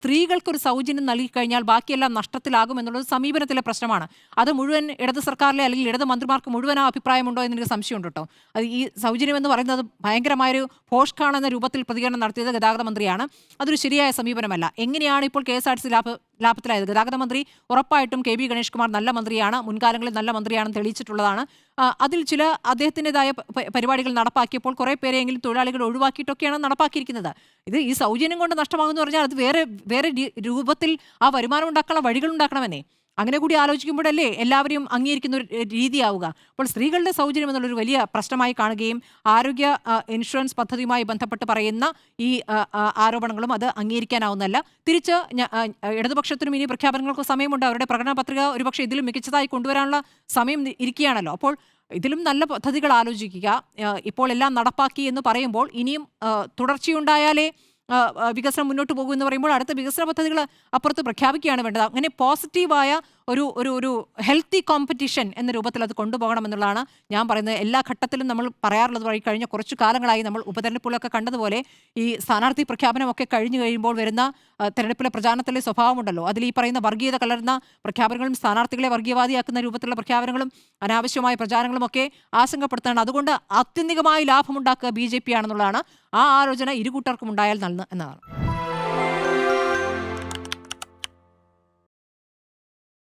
സ്ത്രീകൾക്കൊരു സൗജന്യം നൽകിക്കഴിഞ്ഞാൽ ബാക്കിയെല്ലാം നഷ്ടത്തിലാകും എന്നുള്ളത് സമീപനത്തിലെ പ്രശ്നമാണ്. അത് മുഴുവൻ ഇടത് സർക്കാരിലെ അല്ലെങ്കിൽ ഇടത് മന്ത്രിമാർക്ക് മുഴുവൻ ആ അഭിപ്രായമുണ്ടോ എന്ന് എനിക്ക് സംശയമുണ്ട് കേട്ടോ. അത് ഈ സൗജന്യം എന്ന് പറയുന്നത് ഭയങ്കരമായൊരു പോഷ്കാണ് എന്ന രൂപത്തിൽ പ്രതികരണം നടത്തിയത് ഗതാഗത മന്ത്രിയാണ്. അതൊരു ശരിയായ സമീപനമല്ല. എങ്ങനെയാണ് ഇപ്പോൾ KSRTC ലാഭത്തിലായത്? ഗതാഗത മന്ത്രി ഉറപ്പായിട്ടും KB ഗണേഷ് കുമാർ നല്ല മന്ത്രിയാണ്, മുൻകാലങ്ങളിൽ നല്ല മന്ത്രിയാണെന്ന് തെളിയിച്ചിട്ടുള്ളതാണ്. അതിൽ ചില അദ്ദേഹത്തിൻ്റെതായ പരിപാടികൾ നടപ്പാക്കിയപ്പോൾ കുറേ പേരെങ്കിലും തൊഴിലാളികൾ ഒഴിവാക്കിയിട്ടൊക്കെയാണ് നടപ്പാക്കിയിരിക്കുന്നത്. ഇത് ഈ സൗജന്യം കൊണ്ട് നഷ്ടമാകുമെന്ന് പറഞ്ഞാൽ അത് വേറെ വേറെ രൂപത്തിൽ ആ വരുമാനം ഉണ്ടാക്കാനുള്ള വഴികൾ ഉണ്ടാക്കണമെന്നേ. അങ്ങനെ കൂടി ആലോചിക്കുമ്പോഴല്ലേ എല്ലാവരെയും അംഗീകരിക്കുന്ന ഒരു രീതിയാവുക. അപ്പോൾ സ്ത്രീകളുടെ സൗജന്യം എന്നുള്ളൊരു വലിയ പ്രശ്നമായി കാണുകയും ആരോഗ്യ ഇൻഷുറൻസ് പദ്ധതിയുമായി ബന്ധപ്പെട്ട് പറയുന്ന ഈ ആരോപണങ്ങളും അത് അംഗീകരിക്കാനാവുന്നതല്ല. തിരിച്ച് ഇടതുപക്ഷത്തിനും ഇനി പ്രഖ്യാപനങ്ങൾക്ക് സമയമുണ്ട്. അവരുടെ പ്രകടന പത്രിക ഒരുപക്ഷെ ഇതിലും മികച്ചതായി കൊണ്ടുവരാനുള്ള സമയം ഇരിക്കുകയാണല്ലോ. അപ്പോൾ ഇതിലും നല്ല പദ്ധതികൾ ആലോചിക്കുക. ഇപ്പോൾ എല്ലാം നടപ്പാക്കി എന്ന് പറയുമ്പോൾ ഇനിയും തുടർച്ചയുണ്ടായാലേ വികസനം മുന്നോട്ട് പോകും എന്ന് പറയുമ്പോൾ അടുത്ത വികസന പദ്ധതികൾ അപ്പുറത്ത് പ്രഖ്യാപിക്കുകയാണ് വേണ്ടത്. അങ്ങനെ പോസിറ്റീവായ ഒരു ഒരു ഒരു ഹെൽത്തി കോമ്പറ്റീഷൻ എന്ന രൂപത്തിൽ അത് കൊണ്ടുപോകണം എന്നുള്ളതാണ് ഞാൻ പറയുന്നത്. എല്ലാ ഘട്ടത്തിലും നമ്മൾ പറയാറുള്ളത് വഴി കഴിഞ്ഞ കുറച്ചു കാലങ്ങളായി നമ്മൾ ഉപതെരഞ്ഞെടുപ്പുകളൊക്കെ കണ്ടതുപോലെ ഈ സ്ഥാനാർത്ഥി പ്രഖ്യാപനമൊക്കെ കഴിഞ്ഞു കഴിയുമ്പോൾ വരുന്ന തെരഞ്ഞെടുപ്പിലെ പ്രചാരണത്തിലെ സ്വഭാവമുണ്ടല്ലോ, അതിൽ ഈ പറയുന്ന വർഗീയത കലർന്ന പ്രഖ്യാപനങ്ങളും സ്ഥാനാർത്ഥികളെ വർഗീയവാദിയാക്കുന്ന രൂപത്തിലുള്ള പ്രഖ്യാപനങ്ങളും അനാവശ്യമായ പ്രചാരണങ്ങളും ഒക്കെ ആശങ്കപ്പെടുത്തുകയാണ്. അതുകൊണ്ട് ആത്യന്തികമായി ലാഭമുണ്ടാക്കുക BJP ആണെന്നുള്ളതാണ്. ആ ആലോചന ഇരുകൂട്ടർക്കും ഉണ്ടായാൽ നന്ന് എന്നതാണ്.